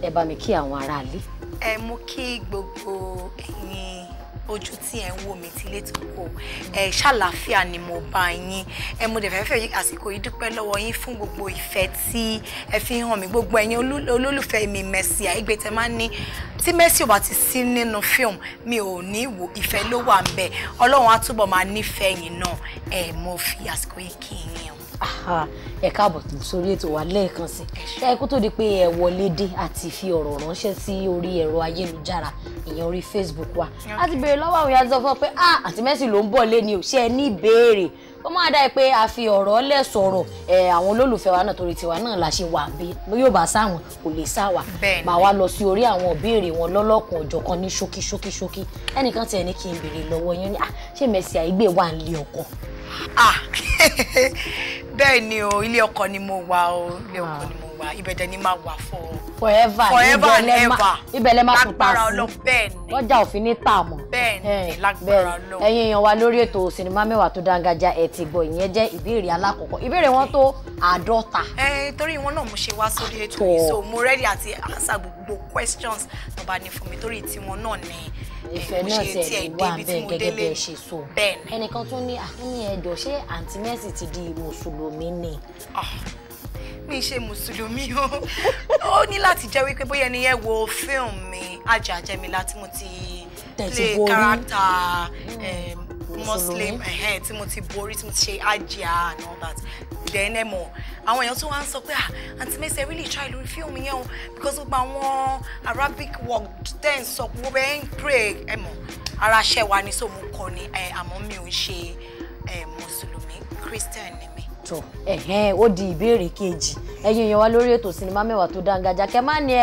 ẹ bá mi kí àwọn aráalé. Mo kí gbogbo ẹ̀yin ojú tí ẹ ń wò mí tí létí kò ṣàlàáfíà ni mo bá yín mo dẹ̀ fẹ́ àsìkò yìí dúpẹ́ lọ́wọ́ yín fún gbogbo ìfẹ́ tí ẹ fi hàn mí gbogbo ẹ̀yin olólùfẹ́ mi Mercy Aigbe tẹ́ máa ń ní tí Mercy ò bá ti sí nínú fíìmù mi ò ní wò ìfẹ́ ló wà ń bẹ̀ Ọlọ́run á túbọ̀ máa nífẹ̀ẹ́ yín náà mo fi àsìkò yìí kí yín ẹ káàbọ̀ sórí ètò wa lẹ́ẹ̀kan sí ẹ kó tó di pé ẹ wọlé dé àti fi ọ̀rọ̀ ránṣẹ́ sí orí ẹ̀rọ ayélujára ìyẹn orí Facebook wa láti béèrè lọ́wọ́ àwọn ìyá tó fọ́ pé àǹtí Mercy ló ń bọ̀ lẹ́ni ò ṣe ẹ ní ìbéèrè ó máa dá pé a fi ọ̀rọ̀ lẹ̀ sọ̀rọ̀ àwọn olólùfẹ́ wa náà torí tiwa náà la ṣe wà bí yóò bá sáwọn kò lè sá wa máa wá lọ sí orí àwọn ìbéèrè wọn lọ́lọ́kan ọ̀jọ̀kan ní ṣókí ẹnìkan tiẹ̀ ní kí n béèrè lọ́wọ́ yẹn ní ṣé Mercy Aigbe wà nílé ọkọ. Bẹ́ẹ̀ ni o ilé ọkọ ni mo wà o ilé ọkọ ni mo wà ibẹ̀dẹ̀ ni máa wà forever and ever ibẹ̀lẹ̀ máa tún pa sí bẹ́ẹ̀ ni lọ́jà òfin ní tààmù bẹ́ẹ̀ ni lágbára Ọlọ́run. ẹ̀yin èèyàn wa lórí ètò sinimá mẹ́wàá tó dáńgájá ẹ̀ ti gbọ́ ìyẹn jẹ́ ìbéèrè alákọ̀ọ́kọ́ ìbéèrè wọn tó 50. Torí wọn náà mo ṣe wá sórí ètò yìí so mo ready àti answer gbogbo questions tó bá ní fún mi torí tiwọn náà ni ìfẹ́ náà tẹ̀ wá bẹ́ẹ̀ gẹ́gẹ́ bẹ́ẹ̀ ṣe sọ ẹnìkan tún ní ẹ̀dọ̀ ṣé àǹtí Mercy ti di mùsùlùmí ni. mi ṣe mùsùlùmí o ó ní láti jẹ́ wípé bóyá ẹni yẹn wo fíìmù mi Ajajemila tí mo ti play character Muslim tí mo ti borí tí mo ti ṣe Ajia and all that then àwọn èèyàn tún wá ń sọ pé àǹtí Mercy really try lórí fíìmù yẹn o because gbogbo àwọn Arabic word then sọ gbogbo ẹ̀ ń pray ara ṣẹ́ wa ni so mo kọ ni àmọ́ mi ò ń ṣe mùsùlùmí Christian ni mi. Ó di ìbéèrè kejì ẹ̀yin èèyàn wa lórí ètò sinimá mẹ́wàá tó dáńgájá kẹ má ní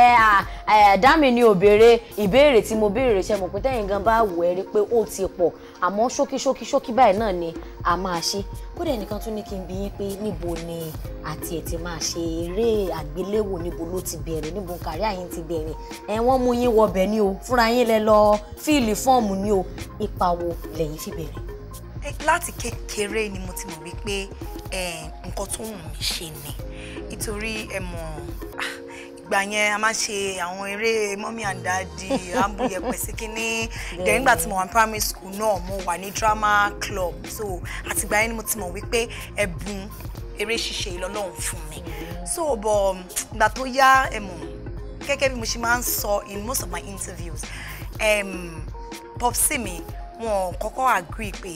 dá mi ní ò béèrè ìbéèrè tí mo béèrè ṣe mọ̀ pé tẹ́yìn gan bá wò ẹ́ rí pé ó ti pọ̀ àmọ́ ṣókí báyìí náà ni a máa ṣe kódà ẹnìkan tún ní kí n bi yín pé níbo ni àti ẹ̀ ti máa ṣe eré àgbéléwò níbo ló ti bẹ̀rẹ̀ níbo kàríà yín ti bẹ̀rẹ̀ wọ́n mú yín wọbẹ̀ ni o fúnra yín lẹ lọ fíìlì fọ́ọ̀mù ni o ipa wo lẹ́yìn fi bẹ̀rẹ̀. Láti kékeré ni mo ti mọ̀ wípé nǹkan tó wù mí ṣe ni nítorí ìgbà yẹn a máa ṣe àwọn eré Mommy and Daddy ambuye pẹ̀sí kínní then nígbà tí mo wà ní primary school náà mo wà ní drama club so àtìgbà yẹn ni mo ti mọ̀ wípé ẹ̀bùn eré ṣíṣe l'Ọlọ́run fún mi so bọ̀ ìgbà tó yá gẹ́gẹ́ bí mo ṣe máa ń sọ in most of my interviews popsi mi wọn kọ́kọ́ agree pé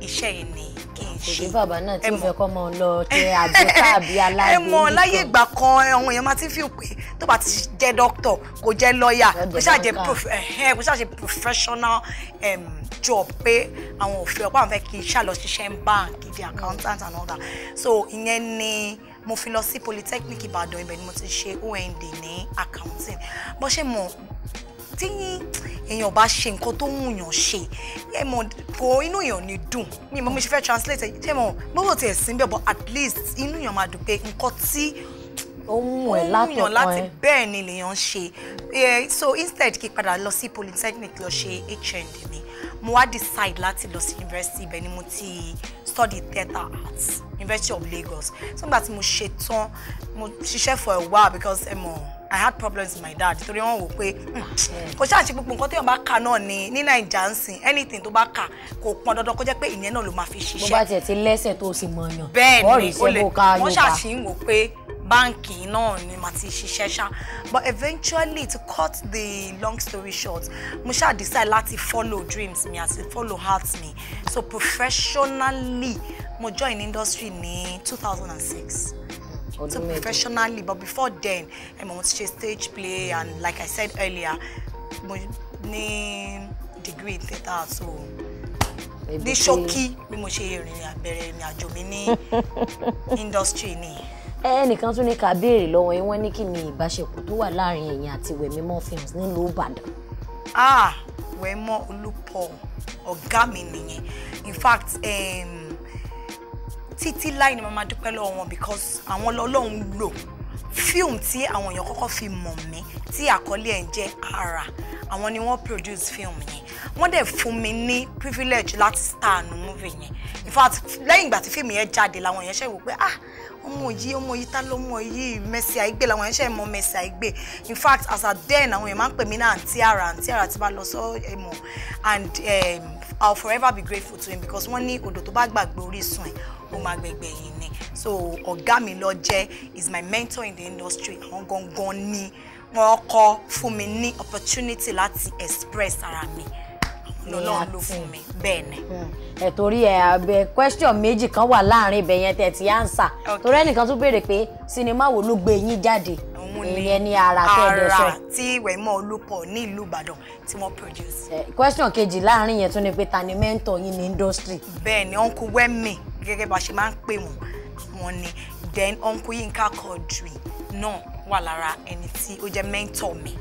iṣẹ́ yìí ni kí n ṣe. Ṣé bàbá náà tí ó fẹ́ kọ́ mọ́ lọ tẹ àjọ tàbí aláìní. Láyé ìgbà kan àwọn èèyàn máa ti fi pé tó bá ti jẹ́ doctor kò jẹ́ lawyer kò ṣàjẹ́ professional job pé àwọn ò fẹ́ ọ̀pọ̀ àwọn fẹ́ kí iṣẹ́ lọ ṣiṣẹ́ ń bank di accountant and all that so ìyẹn ni mo fi lọ sí Polytechnic Ìbàdàn ibẹ̀ ni mo ti ṣe OND ní accounting bó ṣe mọ̀ tí èèyàn bá ṣe nǹkan tó wùyàn ṣe kò inú èèyàn ní dùn mi mo ṣe fẹ́ translate ṣe mọ̀ gbogbo tí ẹ̀ sí bẹ́ẹ̀ but at least inú èèyàn máa dùn pé nǹkan tí ó wù ẹ́ látọ̀kan láti bẹ́ẹ̀ ni lèèyàn ṣe so instead kí padà lọ sí Polytechnic lọ ṣe HND mi mo wá decide láti lọ sí university ibẹ̀ ni mo ti study theatre arts University of Lagos so nígbà tí mo ṣe tán mo ṣiṣẹ́ for a while because I had problems with my dad torí wọ́n wò pé kò ṣáà ṣe gbogbo nǹkan tí wọ́n bá kà náà ní Naija ń sìn anything tó bá kà kò pọn dandan kó jẹ́ pé ìyẹn náà ló máa fi ṣiṣẹ́. bó bá tiẹ̀ ti lẹ́sẹ̀ tó sì mọ̀ yàn bẹ́ẹ̀ ni wọ́n ṣàṣì ń wò pé báǹkì náà ni màá ti ṣiṣẹ́ ṣá but eventually to cut the long story short mo ṣáà decide láti follow dreams mi àti follow heart mi so professionally mo join industry ní 2006. So professionally, but before then, I was to stage play and like I said earlier, mo ní degree in theatre so ní ṣókí bí mo ṣe ìrìn àjò mi ní industry ni. Ẹnìkan tún ní ká béèrè lọ́wọ́ yín wọ́n ní kí ni ìbáṣepọ̀ tó wà láàrin ẹ̀yin àti Wẹ̀mímọ́ Films nílùú Ìbàdàn. Wẹ̀mọ́ Olúpọ̀ ọ̀gá mi nìyẹn in fact títí láì ni mo máa dúpẹ́ lọ́wọ́ wọn because àwọn lọ́lọ́run lò fíìmù tí àwọn èèyàn kọ́kọ́ fi mọ̀ mí tí àkọlé ẹ̀ ń jẹ́ Ara àwọn ni wọ́n produce fíìmù yẹn wọ́n dẹ̀ fún mi ní privilege láti star nu movie yẹn in fact lẹ́yìn ìgbà tí fíìmù yẹn jáde làwọn èèyàn ṣe wò pé ọmọ yìí tá ló mọ̀ yìí Mercy Aigbe làwọn ẹ̀ṣẹ̀ mọ̀ Mercy Aigbe. In fact as at then àwọn èèyàn máa ń pè mí náà àǹtí àrà tí bá lọ sọ ẹ̀mọ̀ and I'll forever be grateful to him because wọ́n ní odò tó bá gbàgbé orísun ẹ̀ ó máa gbẹ̀gbẹ̀ yìí ni. So ọ̀gá mi ló jẹ́ is my mentor in the industry. Àwọn gangan ni wọ́n kọ́ fún mi ní opportunity láti express ara mi. Lọ́lọ́run ló fún mi bẹ́ẹ̀ ni. Torí abẹ question méjì kan wà láàrin ibẹ̀ yẹn tẹ́ ti answer. Torí ẹnìkan tún béèrè pé sinimá wo ló gbé yín jáde? Ìyẹn ni Àrà tẹ́ẹ̀dọ̀sọ. Àrà tí Wẹ̀mọ́ Olúpọ̀ ní ìlú Ìbàdàn tí wọ́n produce. Question kejì láàrin yẹn tún ni pé ta ni mentor yín ní industry? Bẹ́ẹ̀ ni Uncle Wemi gẹ́gẹ́ bá ṣe máa ń pè wọ́n ni then Uncle Yinka Quadri náà wà lára ẹni tí ó jẹ́ mentor mi.